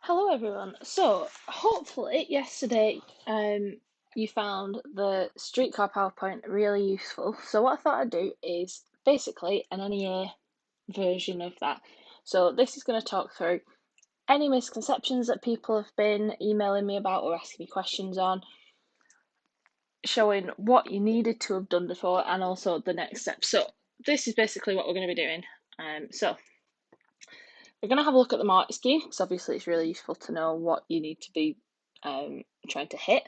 Hello everyone. So hopefully yesterday you found the streetcar PowerPoint really useful. So what I thought I'd do is basically an NEA version of that. So this is going to talk through any misconceptions that people have been emailing me about or asking me questions on, showing what you needed to have done before and also the next step. So this is basically what we're going to be doing. So we're going to have a look at the mark scheme because obviously it's really useful to know what you need to be trying to hit.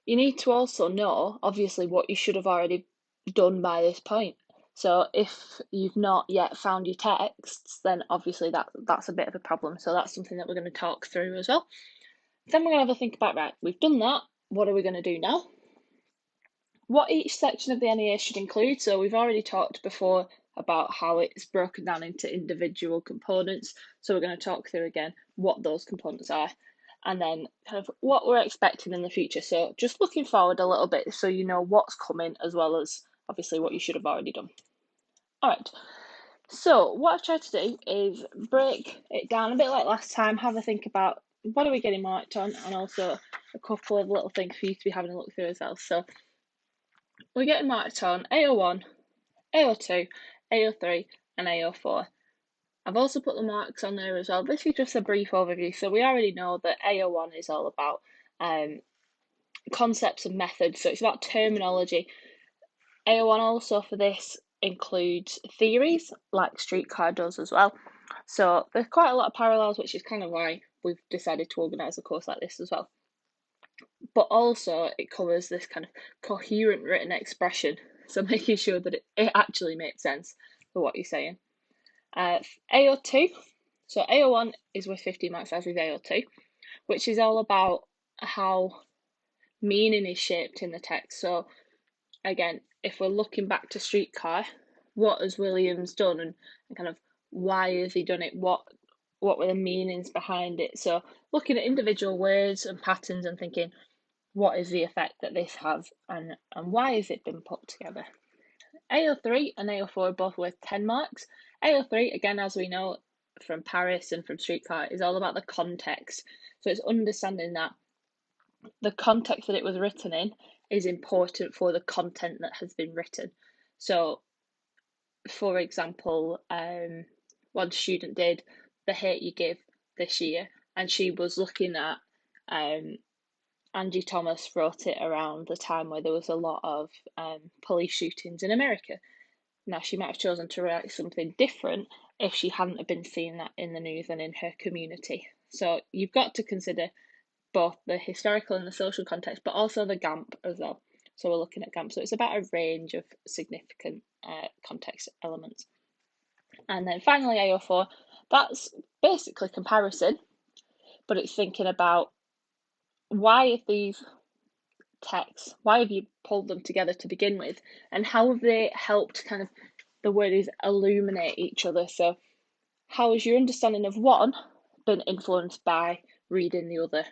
You need to also know, obviously, what you should have already done by this point. So if you've not yet found your texts, then obviously that's a bit of a problem. So that's something that we're going to talk through as well. Then we're going to have a think about, right, we've done that. What are we going to do now? What each section of the NEA should include. So we've already talked before about how it's broken down into individual components. So we're going to talk through again what those components are and then kind of what we're expecting in the future. So just looking forward a little bit so you know what's coming as well as obviously what you should have already done. All right. So what I've tried to do is break it down a bit like last time, have a think about what are we getting marked on and also a couple of little things for you to be having a look through as well. So we're getting marked on AO1, AO2, AO3 and AO4. I've also put the marks on there as well. This is just a brief overview. So we already know that AO1 is all about concepts and methods. So it's about terminology. AO1 also for this includes theories, like streetcar does as well. So there's quite a lot of parallels, which is kind of why we've decided to organise a course like this as well. But also it covers this kind of coherent written expression. So making sure that it actually makes sense for what you're saying. AO2, so AO1 is worth 50 marks, as is AO2, which is all about how meaning is shaped in the text. So again, if we're looking back to Streetcar, what has Williams done and kind of why has he done it? What were the meanings behind it? So looking at individual words and patterns and thinking, what is the effect that this has and why has it been put together? AO3 and AO4 are both worth 10 marks. AO3, again, as we know from Paris and from Streetcar, is all about the context. So it's understanding that the context that it was written in is important for the content that has been written. So, for example, one student did The Hate You Give this year, and she was looking at Angie Thomas wrote it around the time where there was a lot of police shootings in America. Now, she might have chosen to write something different if she hadn't have been seeing that in the news and in her community. So you've got to consider both the historical and the social context, but also the GAMP as well. So we're looking at GAMP. So it's about a range of significant context elements. And then finally, AO4, that's basically comparison, but it's thinking about why have these texts, why have you pulled them together to begin with, and how have they helped kind of, the word is illuminate each other. So how has your understanding of one been influenced by reading the other?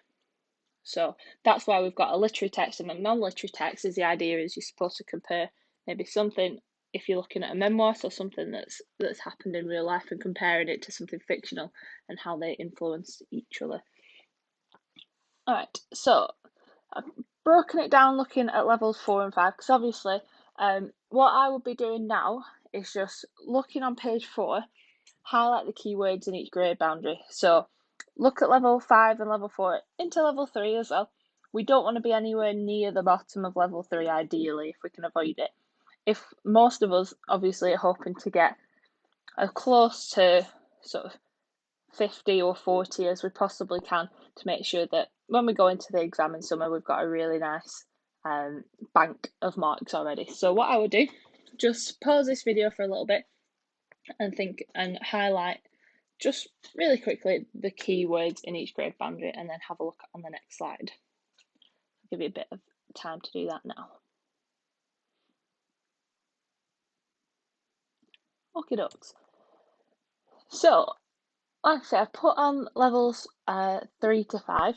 So that's why we've got a literary text and a non-literary text. Is the idea is you're supposed to compare maybe something, if you're looking at a memoir, so something that's happened in real life and comparing it to something fictional and how they influence each other. All right, so I've broken it down looking at levels 4 and 5 because obviously what I would be doing now is just looking on page 4, highlight the keywords in each grade boundary. So look at level 5 and level 4 into level 3 as well. We don't want to be anywhere near the bottom of level 3 ideally if we can avoid it. If most of us obviously are hoping to get as close to sort of 50 or 40 as we possibly can to make sure that when we go into the exam in summer we've got a really nice bank of marks already. So what I would do, just pause this video for a little bit and think and highlight just really quickly the keywords in each grade boundary and then have a look on the next slide. I'll give you a bit of time to do that now. Okie dokes. So, like I said, I've put on levels 3 to 5.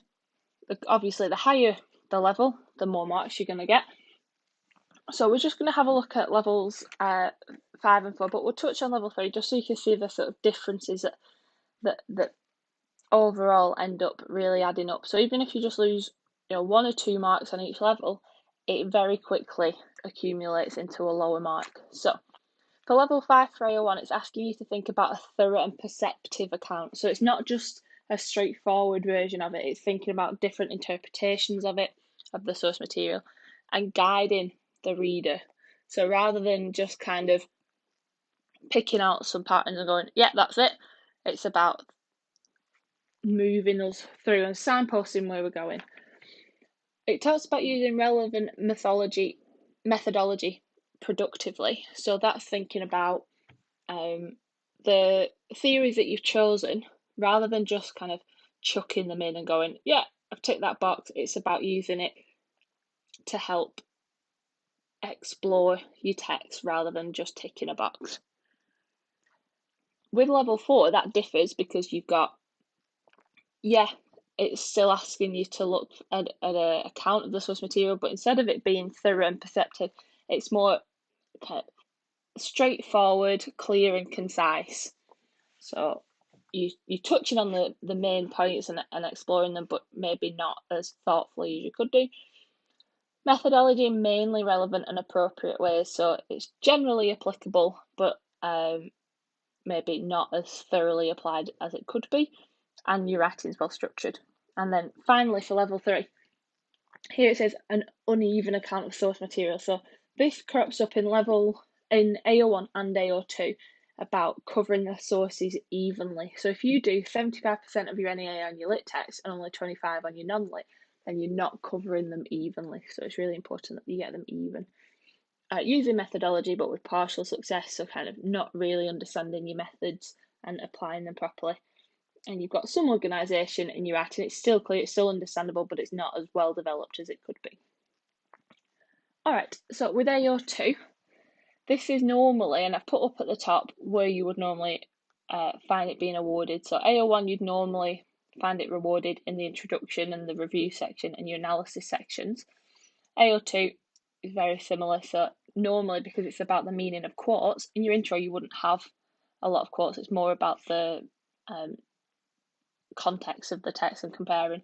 Obviously, the higher the level, the more marks you're going to get. So we're just going to have a look at levels 5 and 4, but we'll touch on level 3 just so you can see the sort of differences that overall end up really adding up. So even if you just lose, 1 or 2 marks on each level, it very quickly accumulates into a lower mark. So for level 5 for AO1, it's asking you to think about a thorough and perceptive account. So it's not just a straightforward version of it, it's thinking about different interpretations of it, of the source material, and guiding the reader. So rather than just kind of picking out some patterns and going, yeah, that's it, it's about moving us through and signposting where we're going. It talks about using relevant methodology productively. So that's thinking about the theories that you've chosen, rather than just kind of chucking them in and going, yeah, I've ticked that box. It's about using it to help explore your text rather than just ticking a box. With level 4, that differs because you've got, it's still asking you to look at an account of the source material, but instead of it being thorough and perceptive, it's more kind of straightforward, clear and concise. So you're touching on the main points and exploring them, but maybe not as thoughtfully as you could do. Methodology in mainly relevant and appropriate ways, so it's generally applicable, but maybe not as thoroughly applied as it could be, and your writing's well structured. And then finally for level 3, here it says an uneven account of source material. So this crops up in AO1 and AO2 about covering the sources evenly. So if you do 75% of your NEA on your lit text and only 25% on your non-lit, then you're not covering them evenly. So it's really important that you get them even. Using methodology but with partial success, so kind of not really understanding your methods and applying them properly. And you've got some organisation in your writing. It's still clear, it's still understandable, but it's not as well developed as it could be. All right, so with AO2, this is normally, and I've put up at the top where you would normally find it being awarded. So AO1, you'd normally find it rewarded in the introduction and the review section and your analysis sections. AO2 is very similar. So normally, because it's about the meaning of quotes, in your intro you wouldn't have a lot of quotes. It's more about the context of the text and comparing.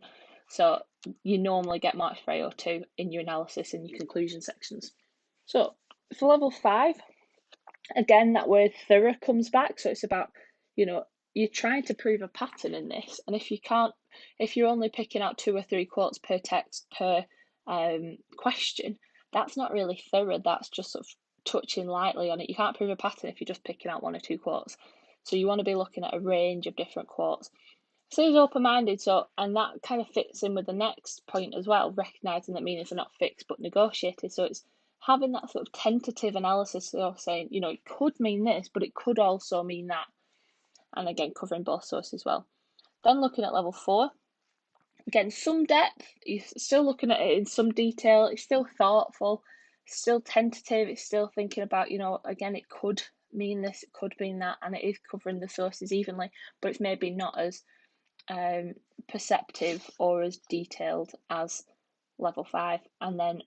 So you normally get marks for AO2 in your analysis and your conclusion sections. So for level 5, again, that word thorough comes back. So it's about, you're trying to prove a pattern in this. And if you're only picking out 2 or 3 quotes per text per question, that's not really thorough. That's just sort of touching lightly on it. You can't prove a pattern if you're just picking out 1 or 2 quotes. So you want to be looking at a range of different quotes. So he's open-minded, and that kind of fits in with the next point as well, recognising that meanings are not fixed but negotiated. So it's having that sort of tentative analysis of saying, it could mean this, but it could also mean that. And again, covering both sources well. Then looking at level 4, again, some depth, you're still looking at it in some detail, it's still thoughtful, it's still tentative, it's still thinking about, again, it could mean this, it could mean that, and it is covering the sources evenly, but it's maybe not as perceptive or as detailed as level 5. And then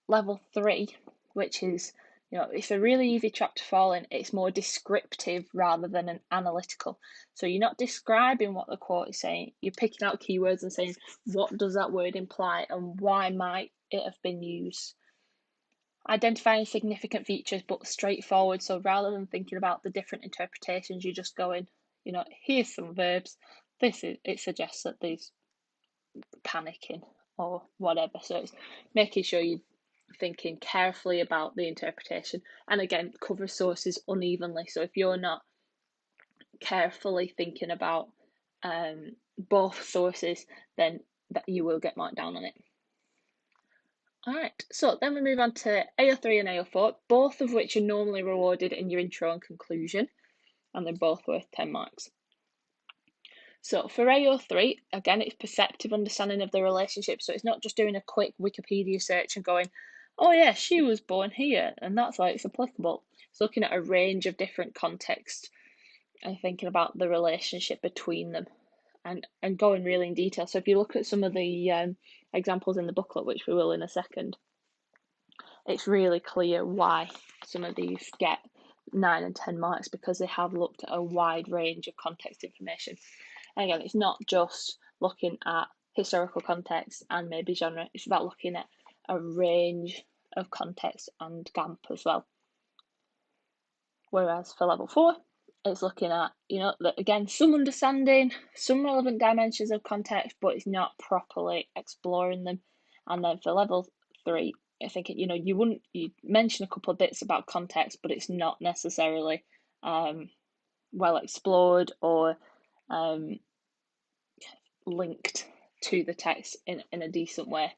level 3, which is, it's a really easy trap to fall in. It's more descriptive rather than an analytical. So you're not describing what the quote is saying, you're picking out keywords and saying, what does that word imply and why might it have been used? Identifying significant features but straightforward. So rather than thinking about the different interpretations, you're just going, here's some verbs. It suggests that there's panicking or whatever. So it's making sure you're thinking carefully about the interpretation, and again, cover sources unevenly. So if you're not carefully thinking about both sources, then that you will get marked down on it. All right, so then we move on to AO3 and AO4, both of which are normally rewarded in your intro and conclusion, and they're both worth 10 marks. So for AO3, again, it's perceptive understanding of the relationship. So it's not just doing a quick Wikipedia search and going, oh yeah, she was born here, and that's why it's applicable. It's looking at a range of different contexts and thinking about the relationship between them and going really in detail. So if you look at some of the examples in the booklet, which we will in a second, it's really clear why some of these get 9 and 10 marks, because they have looked at a wide range of context information. And again, it's not just looking at historical context and maybe genre, it's about looking at a range of context and GAMP as well. Whereas for level 4, it's looking at, again, some understanding, some relevant dimensions of context, but it's not properly exploring them. And then for level 3, I think, you mention a couple of bits about context, but it's not necessarily well explored or linked to the text in a decent way.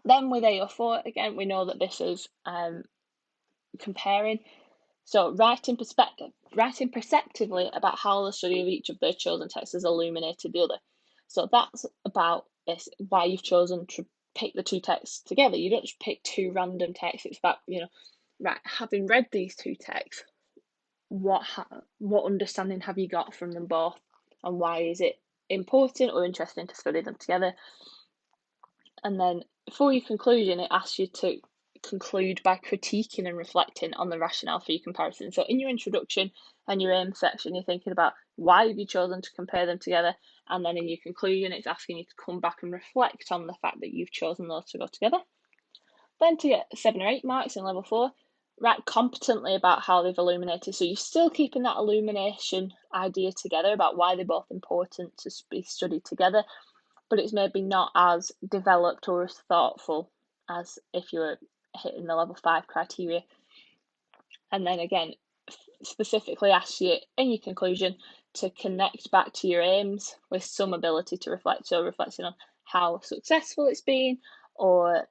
Then with AO4, again, we know that this is comparing. So writing perceptively about how the study of each of their chosen texts has illuminated the other. So that's about this, why you've chosen to pick the two texts together. You don't just pick two random texts. It's about, right, having read these two texts, what understanding have you got from them both, and why is it important or interesting to study them together? And then for your conclusion, it asks you to conclude by critiquing and reflecting on the rationale for your comparison. So in your introduction and your aim section, you're thinking about why have you chosen to compare them together, and then in your conclusion, it's asking you to come back and reflect on the fact that you've chosen those to go together. Then to get 7 or 8 marks in level 4, write competently about how they've illuminated. So you're still keeping that illumination idea together about why they're both important to be studied together, but it's maybe not as developed or as thoughtful as if you were hitting the level 5 criteria. And then again, specifically ask you in your conclusion to connect back to your aims with some ability to reflect. So reflecting on how successful it's been, or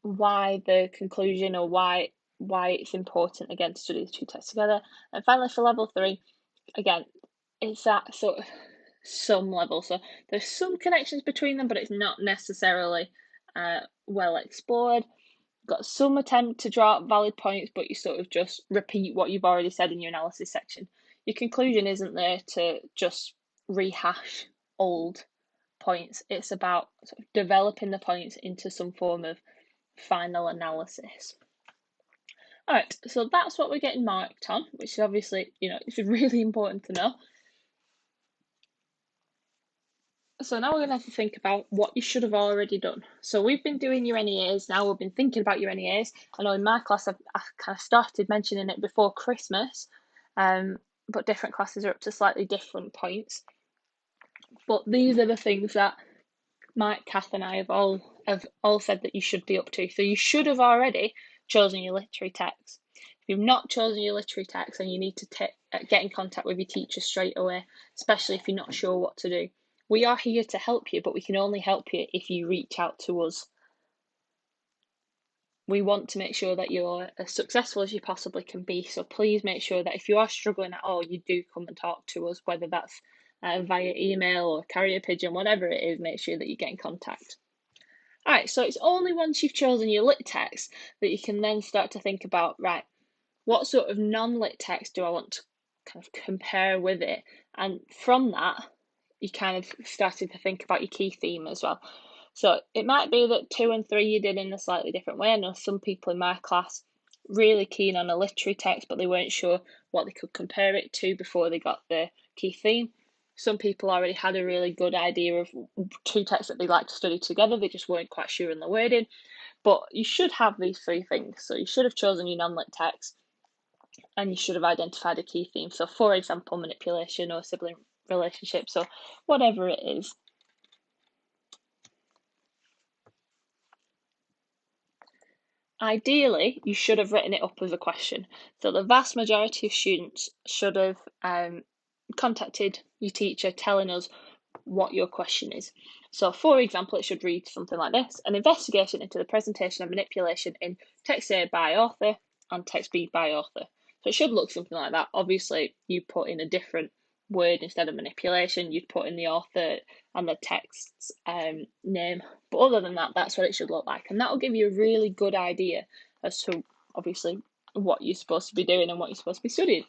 why the conclusion, or why it's important again to study the two texts together. And finally for level 3, again, it's that sort of some level. So there's some connections between them, but it's not necessarily well explored. Got some attempt to draw up valid points, but you sort of just repeat what you've already said in your analysis section. Your conclusion isn't there to just rehash old points. It's about sort of developing the points into some form of final analysis. All right, so that's what we're getting marked on, which is obviously, it's really important to know. So now we're going to have to think about what you should have already done. So we've been doing your NEAs now, we've been thinking about your NEAs. I know in my class I kind of started mentioning it before Christmas, but different classes are up to slightly different points. But these are the things that Mike, Kath and I have all said that you should be up to. So you should have already chosen your literary text. If you've not chosen your literary text, then you need to get in contact with your teacher straight away, especially if you're not sure what to do. We are here to help you, but we can only help you if you reach out to us. We want to make sure that you're as successful as you possibly can be, so please make sure that if you are struggling at all, you do come and talk to us, whether that's via email or carrier pigeon, whatever it is, make sure that you get in contact. All right, so it's only once you've chosen your lit text that you can then start to think about, right, what sort of non-lit text do I want to kind of compare with it? And from that, you kind of started to think about your key theme as well. So it might be that 2 and 3 you did in a slightly different way. I know some people in my class really keen on a literary text, but they weren't sure what they could compare it to before they got the key theme. Some people already had a really good idea of 2 texts that they like to study together. They just weren't quite sure on the wording. But you should have these 3 things. So you should have chosen your non-lit text, and you should have identified a key theme. So for example, manipulation or sibling relationships or whatever it is. Ideally, you should have written it up as a question. So the vast majority of students should have contacted your teacher telling us what your question is. So for example, it should read something like this: an investigation into the presentation of manipulation in text A by author and text B by author. So it should look something like that. Obviously, you put in a different word instead of manipulation, you'd put in the author and the text's name. But other than that, that's what it should look like. And that will give you a really good idea as to, obviously, what you're supposed to be doing and what you're supposed to be studying.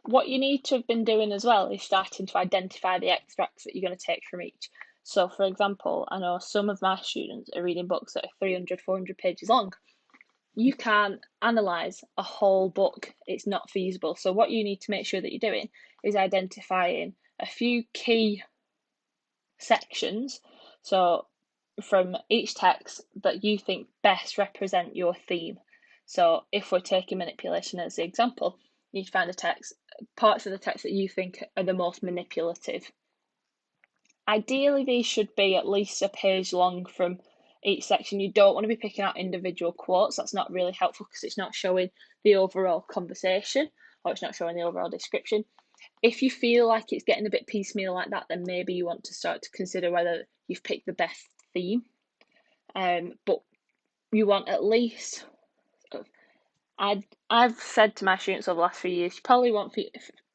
What you need to have been doing as well is starting to identify the extracts that you're going to take from each. So, for example, I know some of my students are reading books that are 300, 400 pages long. You can't analyse a whole book. It's not feasible. So what you need to make sure that you're doing is identifying a few key sections, so from each text, that you think best represent your theme. So if we're taking manipulation as the example, you need to find parts of the text that you think are the most manipulative. Ideally, these should be at least a page long from each section. You don't want to be picking out individual quotes. That's not really helpful because it's not showing the overall conversation, or it's not showing the overall description. If you feel like it's getting a bit piecemeal like that, then maybe you want to start to consider whether you've picked the best theme. But you want at least, I've said to my students over the last few years, you probably want,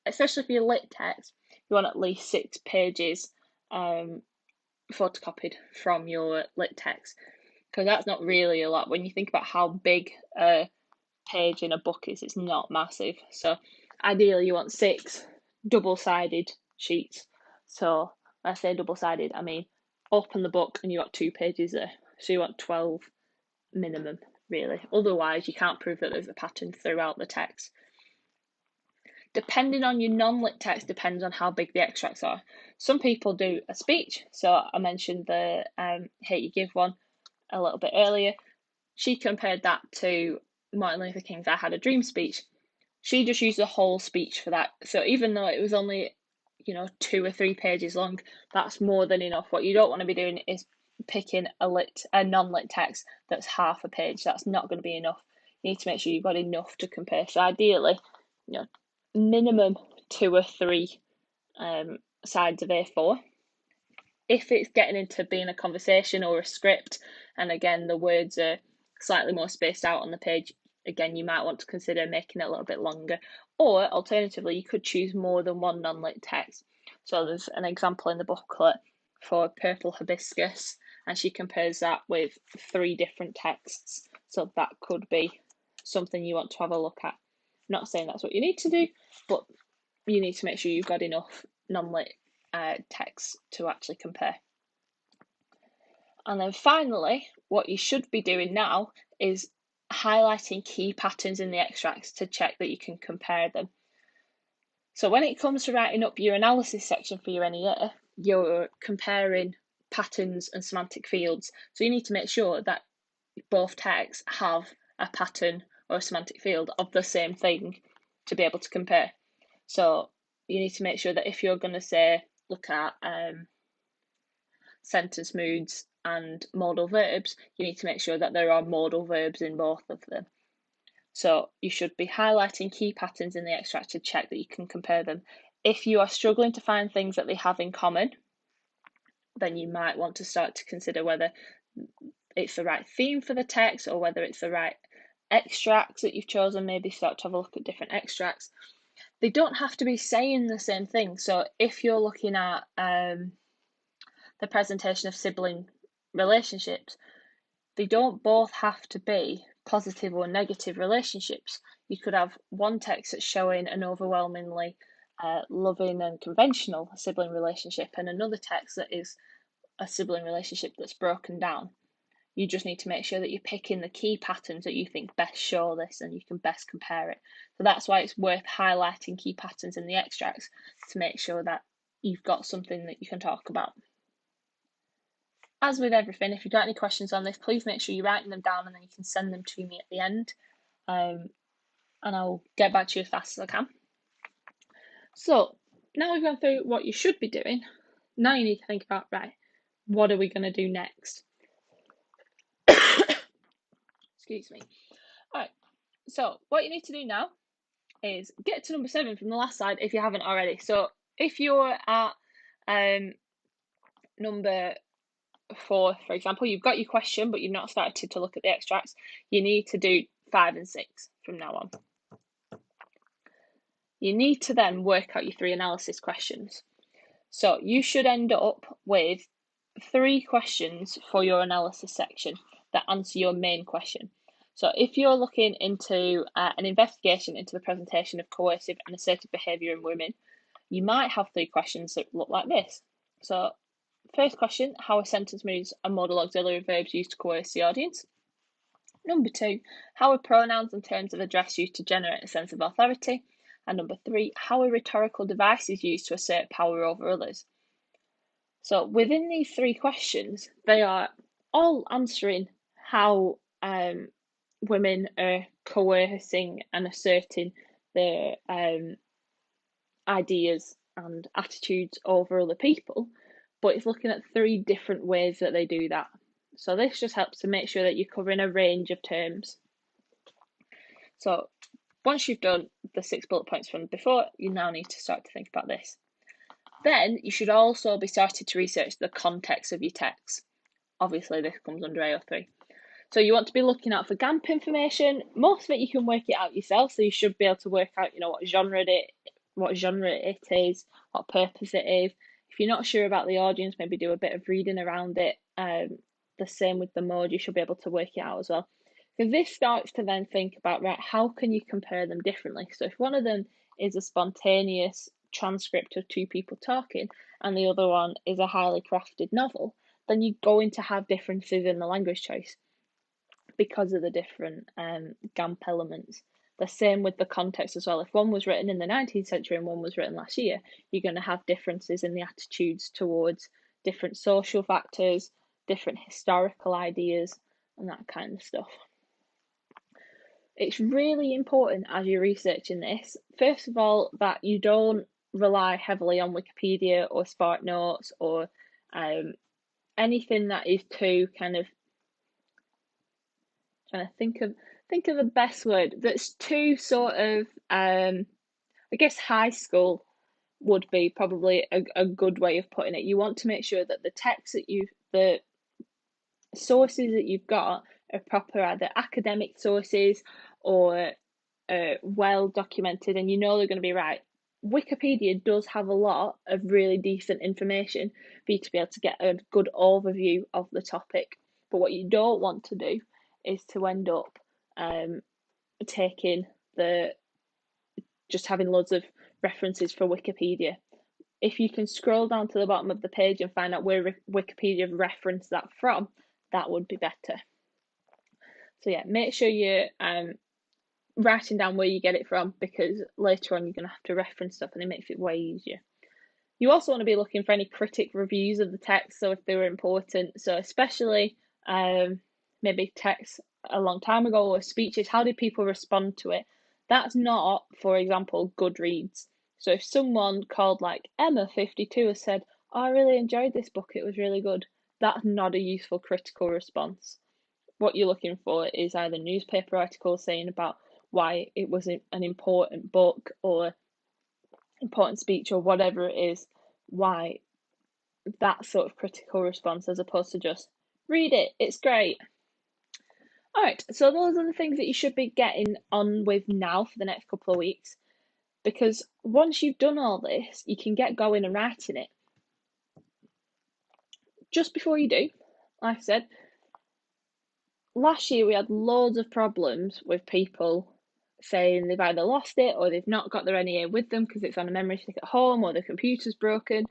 especially for your lit text, you want at least 6 pages photocopied from your lit text, because that's not really a lot. When you think about how big a page in a book is, it's not massive. So ideally you want 6 double-sided sheets. So when I say double-sided, I mean open the book and you got 2 pages there. So you want 12 minimum, really. Otherwise you can't prove that there's a pattern throughout the text. Depending on your non-lit text depends on how big the extracts are. Some people do a speech. So I mentioned the Hate You Give one a little bit earlier. She compared that to Martin Luther King's I Had a Dream speech. She just used the whole speech for that. So even though it was only, 2 or 3 pages long, that's more than enough. What you don't want to be doing is picking a non-lit text that's half a page. That's not going to be enough. You need to make sure you've got enough to compare. So ideally, minimum 2 or 3 sides of A4. If it's getting into being a conversation or a script, and again the words are slightly more spaced out on the page, again you might want to consider making it a little bit longer. Or alternatively, you could choose more than one non-lit text. So there's an example in the booklet for Purple Hibiscus, and she compares that with 3 different texts. So that could be something you want to have a look at. I'm not saying that's what you need to do, but you need to make sure you've got enough non-lit text to actually compare. And then finally, what you should be doing now is highlighting key patterns in the extracts to check that you can compare them. So when it comes to writing up your analysis section for your NEA, you're comparing patterns and semantic fields. So you need to make sure that both texts have a pattern or a semantic field of the same thing to be able to compare. So you need to make sure that if you're going to say, look at sentence moods and modal verbs, you need to make sure that there are modal verbs in both of them. So you should be highlighting key patterns in the extract to check that you can compare them. If you are struggling to find things that they have in common, then you might want to start to consider whether it's the right theme for the text or whether it's the right extracts that you've chosen. Maybe start to have a look at different extracts. They don't have to be saying the same thing. So if you're looking at the presentation of sibling relationships, they don't both have to be positive or negative relationships. You could have one text that's showing an overwhelmingly loving and conventional sibling relationship, and another text that is a sibling relationship that's broken down. You just need to make sure that you're picking the key patterns that you think best show this and you can best compare it. So that's why it's worth highlighting key patterns in the extracts to make sure that you've got something that you can talk about. As with everything, if you've got any questions on this, please make sure you're writing them down and then you can send them to me at the end. And I'll get back to you as fast as I can. So now we've gone through what you should be doing, now you need to think about, right, what are we going to do next? Excuse me. Alright, so what you need to do now is get to number 7 from the last slide if you haven't already. So if you're at number 4, for example, you've got your question but you've not started to look at the extracts, you need to do 5 and 6 from now on. You need to then work out your 3 analysis questions. So you should end up with 3 questions for your analysis section that answer your main question. So if you're looking into an investigation into the presentation of coercive and assertive behaviour in women, you might have 3 questions that look like this. So first question, how are sentence moods and modal auxiliary verbs used to coerce the audience? Number 2, how are pronouns and terms of address used to generate a sense of authority? And number 3, how a rhetorical device is used to assert power over others. So within these 3 questions, they are all answering how women are coercing and asserting their ideas and attitudes over other people, but it's looking at 3 different ways that they do that. So this just helps to make sure that you're covering a range of terms. So once you've done the 6 bullet points from before, you now need to start to think about this. Then you should also be starting to research the context of your text. Obviously, this comes under AO3. So you want to be looking out for GAMP information. Most of it you can work it out yourself, so you should be able to work out, what genre it is, what purpose it is. If you're not sure about the audience, maybe do a bit of reading around it. The same with the mode, you should be able to work it out as well. Because this starts to then think about, right, how can you compare them differently? So if one of them is a spontaneous transcript of 2 people talking and the other one is a highly crafted novel, then you're going to have differences in the language choice because of the different GAMP elements. The same with the context as well. If one was written in the 19th century and one was written last year, you're going to have differences in the attitudes towards different social factors, different historical ideas, and that kind of stuff. It's really important as you're researching this, first of all, that you don't rely heavily on Wikipedia or SparkNotes or anything that is too kind of, trying to think of the best word, that's too sort of I guess high school would be probably a good way of putting it. You want to make sure that the text that the sources that you've got are proper, either academic sources or well documented, and they're going to be right. Wikipedia does have a lot of really decent information for you to be able to get a good overview of the topic, but what you don't want to do is to end up taking just having loads of references for Wikipedia. If you can scroll down to the bottom of the page and find out where Wikipedia referenced that from, that would be better. So yeah, make sure you're writing down where you get it from, because later on you're going to have to reference stuff and it makes it way easier. You also want to be looking for any critic reviews of the text, so if they were important, so especially maybe text a long time ago or speeches, how did people respond to it? That's not, for example, Goodreads. So if someone called like Emma52 has said, oh, I really enjoyed this book, it was really good, that's not a useful critical response. What you're looking for is either newspaper articles saying about why it was an important book or important speech or whatever it is, why that sort of critical response, as opposed to just read it, it's great. All right, so those are the things that you should be getting on with now for the next couple of weeks, because once you've done all this, you can get going and writing it. Just before you do, like I said, last year we had loads of problems with people saying they've either lost it or they've not got their NEA with them because it's on a memory stick at home or the computer's broken.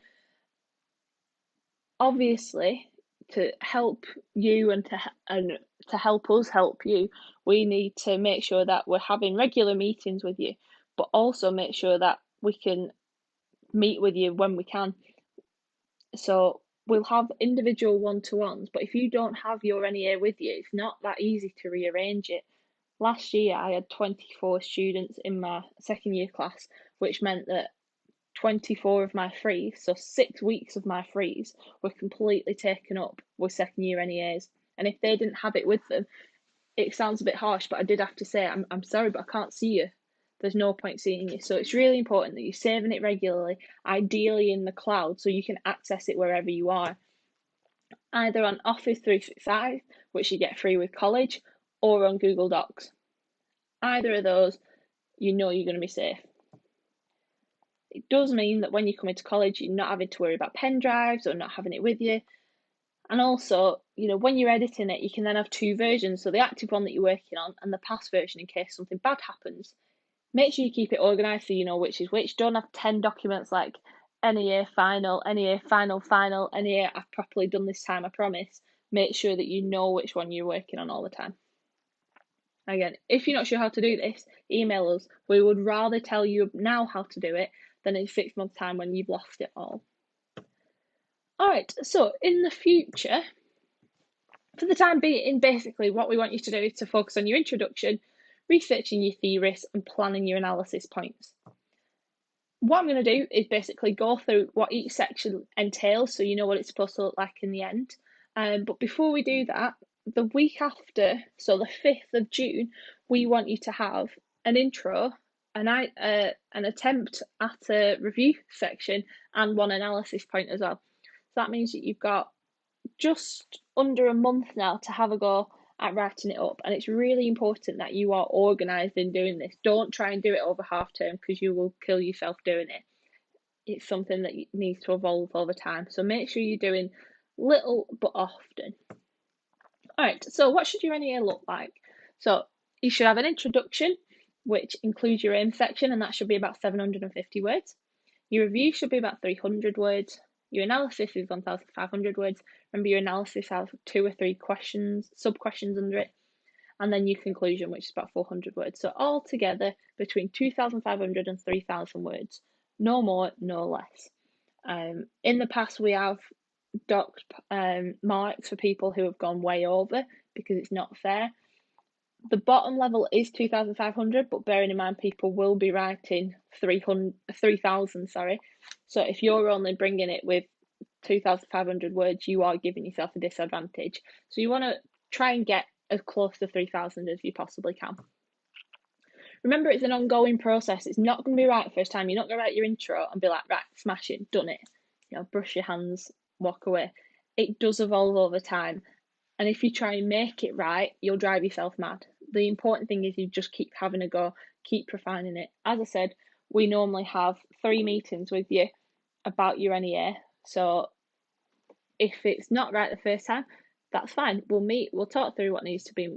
Obviously, to help you and to help us help you, we need to make sure that we're having regular meetings with you, but also make sure that we can meet with you when we can. So we'll have individual one-to-ones, but if you don't have your NEA with you, it's not that easy to rearrange it. Last year I had 24 students in my second year class, which meant that 24 of my frees, so 6 weeks of my frees, were completely taken up with second year NEAs. And if they didn't have it with them, it sounds a bit harsh, but I did have to say, I'm sorry, but I can't see you. There's no point seeing you. So it's really important that you're saving it regularly, ideally in the cloud, so you can access it wherever you are. Either on Office 365, which you get free with college, or on Google Docs. Either of those, you're going to be safe. It does mean that when you come into college, you're not having to worry about pen drives or not having it with you. And also, when you're editing it, you can then have 2 versions. So the active one that you're working on and the past version in case something bad happens. Make sure you keep it organised so you know which is which. Don't have 10 documents like NEA final, NEA final, final, NEA I've properly done this time, I promise. Make sure that you know which one you're working on all the time. Again, if you're not sure how to do this, email us. We would rather tell you now how to do it than in 6 months' time when you've lost it all. All right, so in the future, for the time being, basically what we want you to do is to focus on your introduction, researching your theories, and planning your analysis points. What I'm going to do is basically go through what each section entails so you know what it's supposed to look like in the end. But before we do that, the week after, so the 5th of June, we want you to have an intro, an attempt at a review section, and one analysis point as well. So that means that you've got just under a month now to have a go at writing it up, and it's really important that you are organised in doing this. Don't try and do it over half term because you will kill yourself doing it. It's something that needs to evolve over time, so make sure you're doing little but often. Alright, so what should your NEA look like? So you should have an introduction, which includes your aim section, and that should be about 750 words. Your review should be about 300 words. Your analysis is 1,500 words. Remember, your analysis has 2 or 3 questions, sub-questions under it, and then your conclusion, which is about 400 words. So altogether, between 2,500 and 3,000 words. No more, no less. In the past, we have docked marks for people who have gone way over because it's not fair. The bottom level is 2,500, but bearing in mind people will be writing 3,000, sorry. So if you're only bringing it with 2,500 words, you are giving yourself a disadvantage. So you want to try and get as close to 3,000 as you possibly can. Remember, it's an ongoing process. It's not going to be right first time. You're not going to write your intro and be like, right, smash it, done it. You know, brush your hands, walk away. It does evolve over time. And if you try and make it right, you'll drive yourself mad. The important thing is you just keep having a go, keep refining it. As I said, we normally have 3 meetings with you about your NEA. So if it's not right the first time, that's fine. We'll meet, we'll talk through what needs to be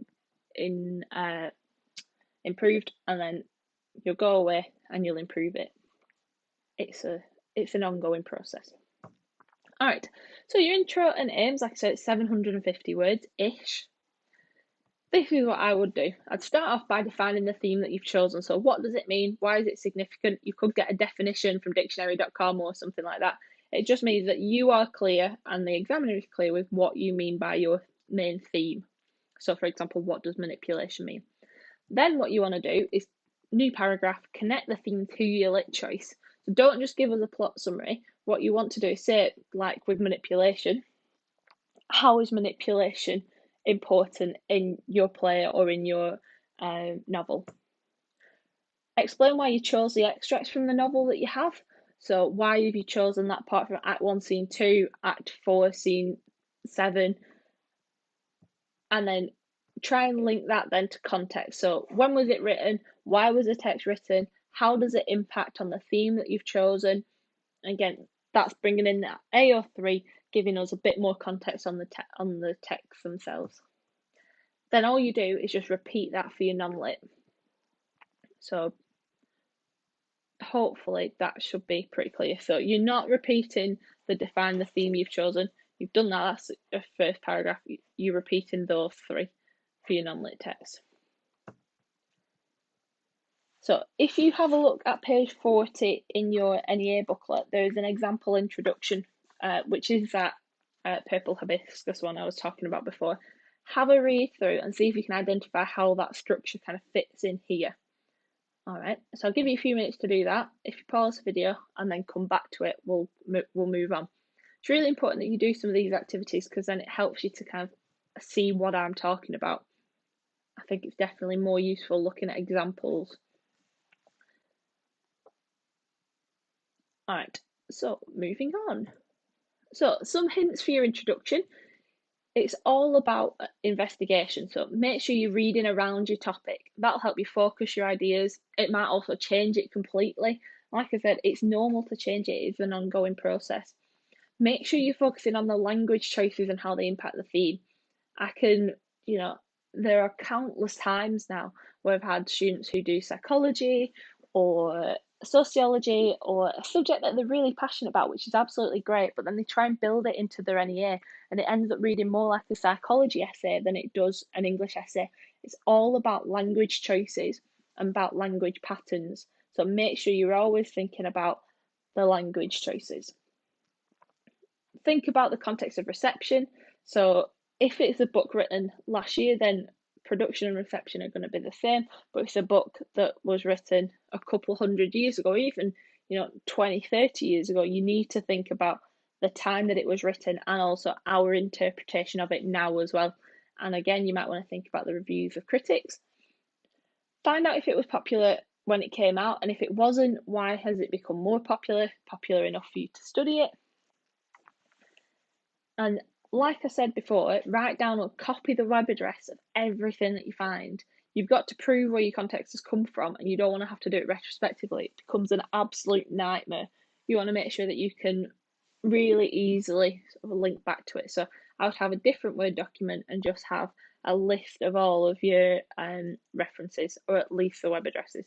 improved, and then you'll go away and you'll improve it. It's an ongoing process. All right, so your intro and aims, like I said, 750 words-ish. This is what I would do. I'd start off by defining the theme that you've chosen. So what does it mean? Why is it significant? You could get a definition from dictionary.com or something like that. It just means that you are clear and the examiner is clear with what you mean by your main theme. So for example, what does manipulation mean? Then what you want to do is, new paragraph, connect the theme to your lit choice. So don't just give us a plot summary. What you want to do is say, like with manipulation, how is manipulation important in your play or in your novel? Explain why you chose the extracts from the novel that you have. So why have you chosen that part from Act 1, Scene 2, Act 4, Scene 7, and then try and link that then to context. So when was it written? Why was the text written? How does it impact on the theme that you've chosen? Again, that's bringing in that AO3, giving us a bit more context on the text themselves. Then all you do is just repeat that for your non-lit. So hopefully that should be pretty clear. So you're not repeating the define the theme you've chosen. You've done that, that's the first paragraph. You're repeating those 3 for your non-lit text. So if you have a look at page 40 in your NEA booklet, there is an example introduction, which is that purple hibiscus one I was talking about before. Have a read through and see if you can identify how that structure kind of fits in here. All right, so I'll give you a few minutes to do that. If you pause the video and then come back to it, we'll move on. It's really important that you do some of these activities because then it helps you to kind of see what I'm talking about. I think it's definitely more useful looking at examples. All right, so moving on. So some hints for your introduction. It's all about investigation, so make sure you're reading around your topic. That'll help you focus your ideas. It might also change it completely. Like I said, it's normal to change it. It's an ongoing process. Make sure you're focusing on the language choices and how they impact the theme. There are countless times now where I've had students who do psychology or sociology or a subject that they're really passionate about, which is absolutely great, but then they try and build it into their NEA and it ends up reading more like a psychology essay than it does an English essay. It's all about language choices and about language patterns. So make sure you're always thinking about the language choices. Think about the context of reception. So if it's a book written last year, then production and reception are going to be the same. But if it's a book that was written a couple hundred years ago, even 20, 30 years ago, you need to think about the time that it was written and also our interpretation of it now as well. And again, you might want to think about the reviews of critics. Find out if it was popular when it came out, and if it wasn't, why has it become more popular enough for you to study it? And like I said before, write down or copy the web address of everything that you find. You've got to prove where your context has come from, and you don't want to have to do it retrospectively. It becomes an absolute nightmare. You want to make sure that you can really easily sort of link back to it. So I would have a different Word document and just have a list of all of your references, or at least the web addresses.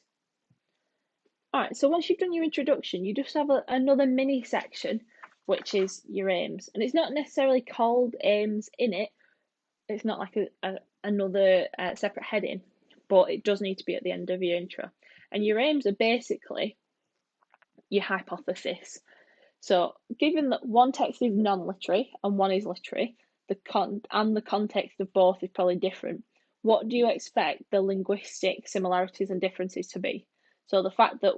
Alright, so once you've done your introduction, you just have another mini section, which is your aims. And it's not necessarily called aims in it. It's not like another separate heading, but it does need to be at the end of your intro. And your aims are basically your hypothesis. So given that one text is non-literary and one is literary, the context of both is probably different. What do you expect the linguistic similarities and differences to be? So the fact that,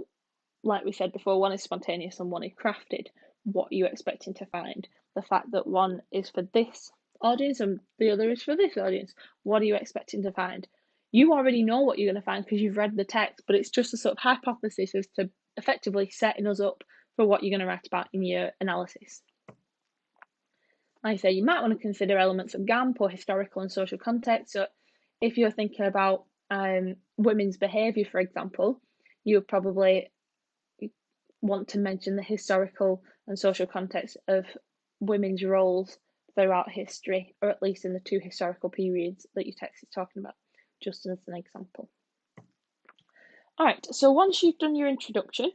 like we said before, one is spontaneous and one is crafted. What are you expecting to find? The fact that one is for this audience and the other is for this audience. What are you expecting to find? You already know what you're going to find because you've read the text, but it's just a sort of hypothesis as to effectively setting us up for what you're going to write about in your analysis. Like I say, you might want to consider elements of GAMP or historical and social context. So if you're thinking about women's behaviour, for example, you would probably want to mention the historical and social context of women's roles throughout history, or at least in the two historical periods that your text is talking about, just as an example. Alright, so once you've done your introduction,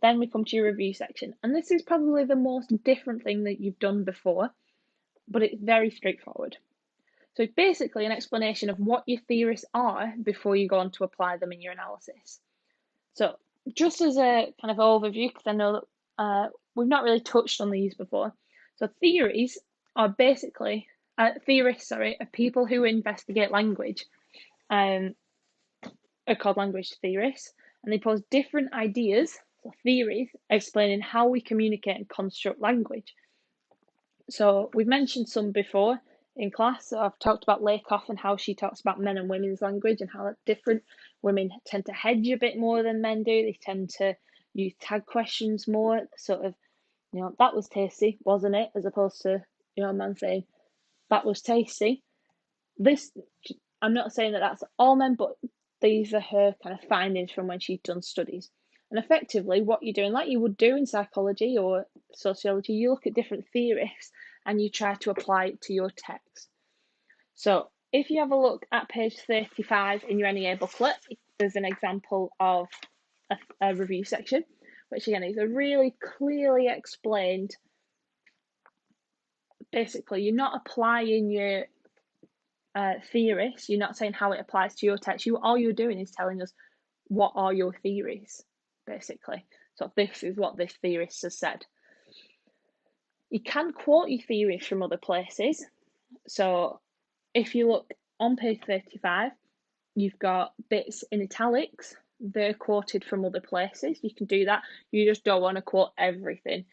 then we come to your review section. And this is probably the most different thing that you've done before, but it's very straightforward. So it's basically an explanation of what your theories are before you go on to apply them in your analysis. So just as a kind of overview, because I know that we've not really touched on these before. So theories are basically, theorists, are people who investigate language, are called language theorists, and they pose different ideas, so theories, explaining how we communicate and construct language. So we've mentioned some before in class. So I've talked about Lakoff and how she talks about men and women's language and how it's different. Women tend to hedge a bit more than men do. They tend to use tag questions more, sort of, that was tasty, wasn't it? As opposed to, a man saying, that was tasty. I'm not saying that that's all men, but these are her kind of findings from when she'd done studies. And effectively, what you're doing, like you would do in psychology or sociology, you look at different theories and you try to apply it to your text. So if you have a look at page 35 in your NEA booklet, there's an example of a review section, which again is a really clearly explained. Basically, you're not applying your theories, you're not saying how it applies to your text. All you're doing is telling us what are your theories, basically. So this is what this theorist has said. You can quote your theories from other places. So if you look on page 35, you've got bits in italics. They're quoted from other places. You can do that. You just don't want to quote everything.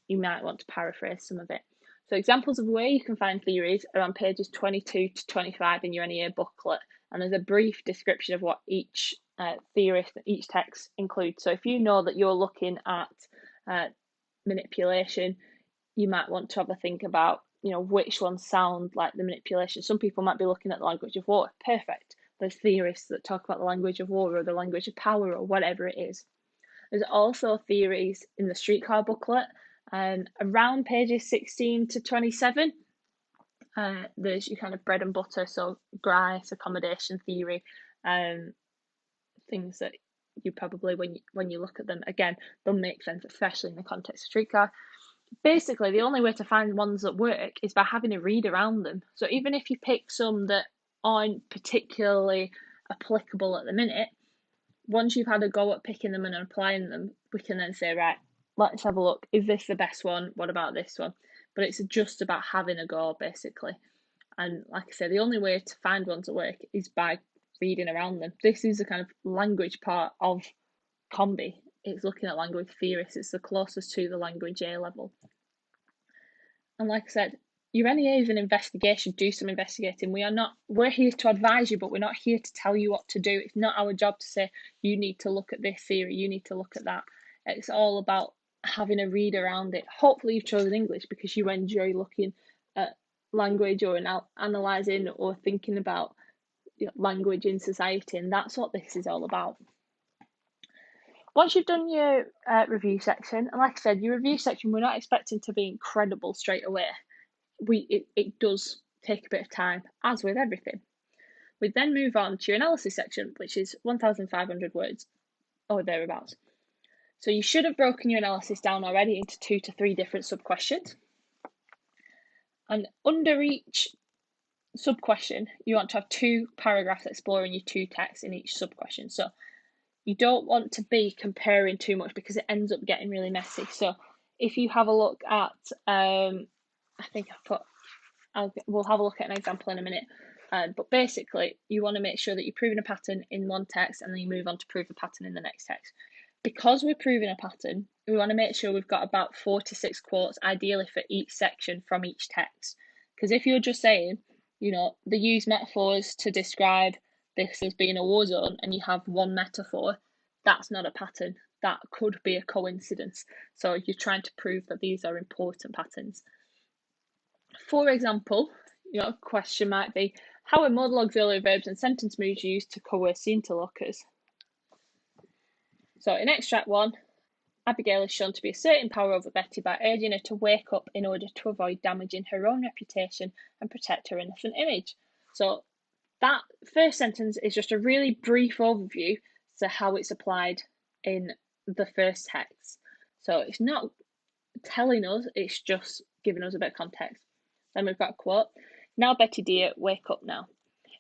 You might want to paraphrase some of it. So examples of where you can find theories are on pages 22 to 25 in your NEA booklet. And there's a brief description of what each theorist, each text includes. So if you know that you're looking at manipulation, you might want to have a think about, which ones sound like the manipulation. Some people might be looking at the language of war. Perfect. There's theorists that talk about the language of war or the language of power or whatever it is. There's also theories in the streetcar booklet, around pages 16 to 27. There's your kind of bread and butter, so Grice, accommodation theory, things that you probably, when you look at them, again, they'll make sense, especially in the context of streetcar. Basically, the only way to find ones that work is by having a read around them. So even if you pick some that aren't particularly applicable at the minute, once you've had a go at picking them and applying them, we can then say, right, let's have a look. Is this the best one? What about this one? But it's just about having a go, basically. And like I say, the only way to find ones that work is by reading around them. This is the kind of language part of Combi. It's looking at language theories. It's the closest to the language A level. And like I said, your NEA is an investigation. Do some investigating. We're here to advise you, but we're not here to tell you what to do. It's not our job to say, you need to look at this theory, you need to look at that. It's all about having a read around it. Hopefully you've chosen English because you enjoy looking at language or analysing or thinking about language in society, and that's what this is all about. Once you've done your review section, and like I said, your review section, we're not expecting to be incredible straight away. It does take a bit of time, as with everything. We then move on to your analysis section, which is 1,500 words or thereabouts. So you should have broken your analysis down already into 2 to 3 different sub-questions. And under each sub-question, you want to have 2 paragraphs exploring your 2 texts in each sub-question. So you don't want to be comparing too much because it ends up getting really messy. So if you have a look at, we'll have a look at an example in a minute. But basically, you want to make sure that you're proving a pattern in one text and then you move on to prove the pattern in the next text. Because we're proving a pattern, we want to make sure we've got about 4 to 6 quotes, ideally for each section from each text. Because if you're just saying, they use metaphors to describe this as being a war zone and you have one metaphor, that's not a pattern. That could be a coincidence. So you're trying to prove that these are important patterns. For example, a question might be, how are modal auxiliary verbs and sentence moods used to coerce the interlocutors? So in extract 1, Abigail is shown to be asserting power over Betty by urging her to wake up in order to avoid damaging her own reputation and protect her innocent image. So that first sentence is just a really brief overview to how it's applied in the first text. So it's not telling us, it's just giving us a bit of context. Then we've got a quote. Now, Betty dear, wake up now.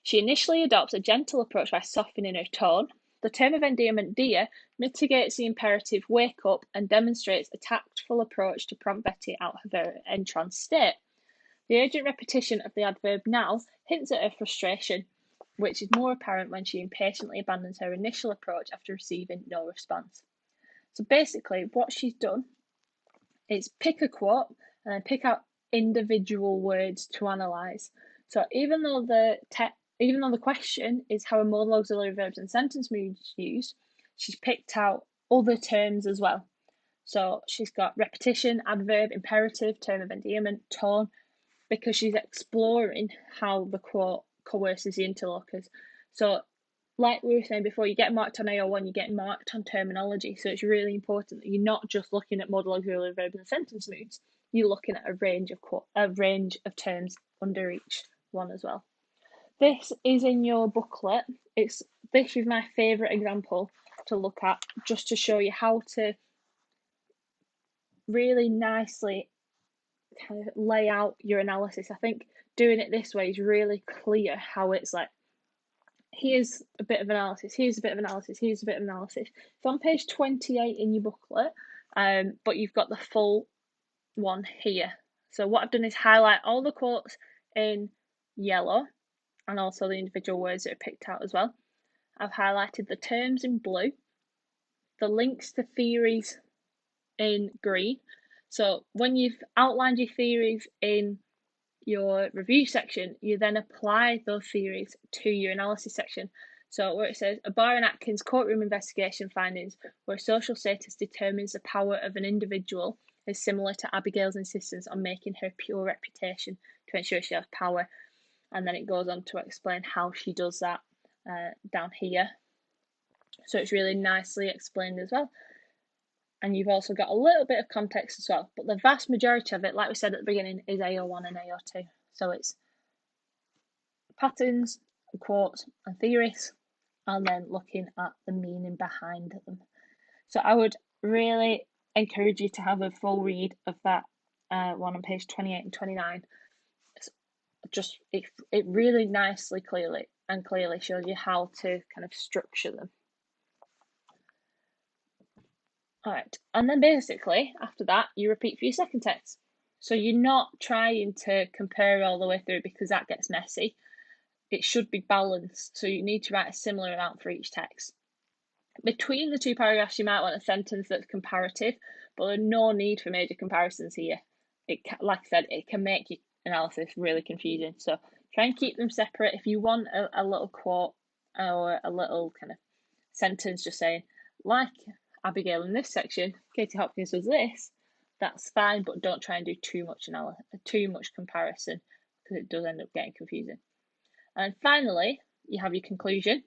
She initially adopts a gentle approach by softening her tone. The term of endearment dear mitigates the imperative wake up and demonstrates a tactful approach to prompt Betty out of her entranced state. The urgent repetition of the adverb now hints at her frustration, which is more apparent when she impatiently abandons her initial approach after receiving no response. So basically, what she's done is pick a quote and then pick out individual words to analyse. So even though the question is how are modal auxiliary verbs and sentence moods used, she's picked out other terms as well. So she's got repetition, adverb, imperative, term of endearment, tone, because she's exploring how the quote coerces the interlocutors. So like we were saying before, you get marked on AO1, you get marked on terminology. So it's really important that you're not just looking at modal auxiliary verbs and sentence moods. You're looking at a range of terms under each one as well. This is in your booklet. This is my favourite example to look at, just to show you how to really nicely kind of lay out your analysis. I think doing it this way is really clear how it's like, here's a bit of analysis, here's a bit of analysis, here's a bit of analysis. It's on page 28 in your booklet, but you've got the full one here. So what I've done is highlight all the quotes in yellow and also the individual words that are picked out as well. I've highlighted the terms in blue, the links to theories in green. So when you've outlined your theories in your review section, you then apply those theories to your analysis section. So where it says, a Barr and Atkins courtroom investigation findings where social status determines the power of an individual is similar to Abigail's insistence on making her pure reputation to ensure she has power. And then it goes on to explain how she does that down here. So it's really nicely explained as well. And you've also got a little bit of context as well. But the vast majority of it, like we said at the beginning, is AO1 and AO2. So it's patterns, and quotes, and theories, and then looking at the meaning behind them. So I would really encourage you to have a full read of that one on page 28 and 29. it really nicely, clearly shows you how to kind of structure them. All right, and then basically after that, you repeat for your second text. So you're not trying to compare all the way through because that gets messy. It should be balanced, so you need to write a similar amount for each text. Between the two paragraphs, you might want a sentence that's comparative, but there's no need for major comparisons here. Like I said, it can make your analysis really confusing. So try and keep them separate. If you want a little quote or a little kind of sentence just saying, like Abigail in this section, Katie Hopkins does this, that's fine, but don't try and do too much comparison because it does end up getting confusing. And finally, you have your conclusion.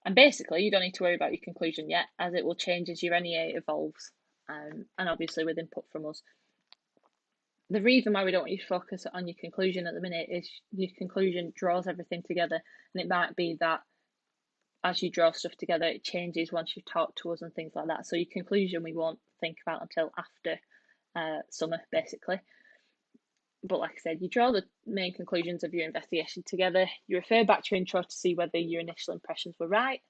And basically, you don't need to worry about your conclusion yet, as it will change as your NEA evolves, and obviously with input from us. The reason why we don't want you to focus on your conclusion at the minute is your conclusion draws everything together, and it might be that as you draw stuff together, it changes once you talk to us and things like that. So your conclusion we won't think about until after summer, basically. But like I said, you draw the main conclusions of your investigation together, you refer back to your intro to see whether your initial impressions were right,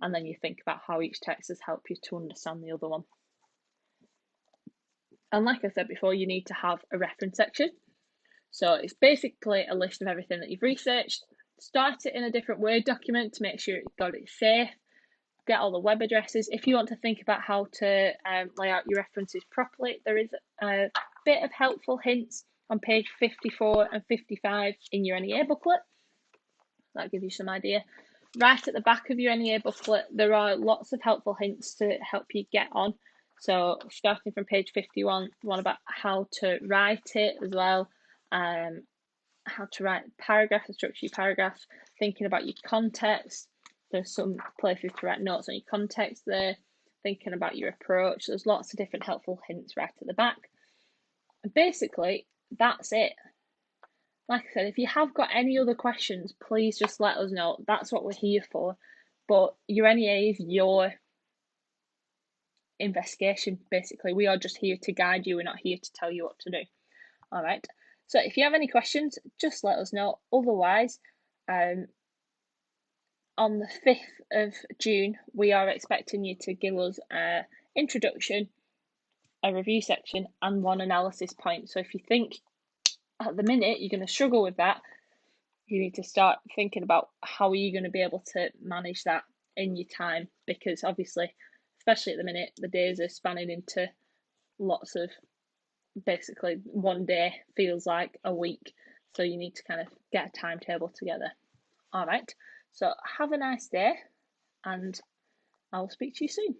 and then you think about how each text has helped you to understand the other one. And like I said before, you need to have a reference section. So it's basically a list of everything that you've researched. Start it in a different Word document to make sure you've got it safe. Get all the web addresses. If you want to think about how to lay out your references properly, there is a bit of helpful hints on page 54 and 55 in your NEA booklet. That'll give you some idea. Right at the back of your NEA booklet, there are lots of helpful hints to help you get on. So starting from page 51, one about how to write it as well, how to write paragraph and structure your paragraph, thinking about your context. There's some places to write notes on your context there, thinking about your approach. There's lots of different helpful hints right at the back. And basically, that's it. Like I said, if you have got any other questions, please just let us know. That's what we're here for. But your NEA is your investigation, basically. We are just here to guide you. We're not here to tell you what to do. All right. So if you have any questions, just let us know. Otherwise, on the 5th of June, we are expecting you to give us an introduction, a review section, and one analysis point. So if you think at the minute you're going to struggle with that, you need to start thinking about how are you going to be able to manage that in your time, because obviously, especially at the minute, the days are spanning into lots of, basically one day feels like a week, so you need to kind of get a timetable together. All right, so have a nice day, and I'll speak to you soon.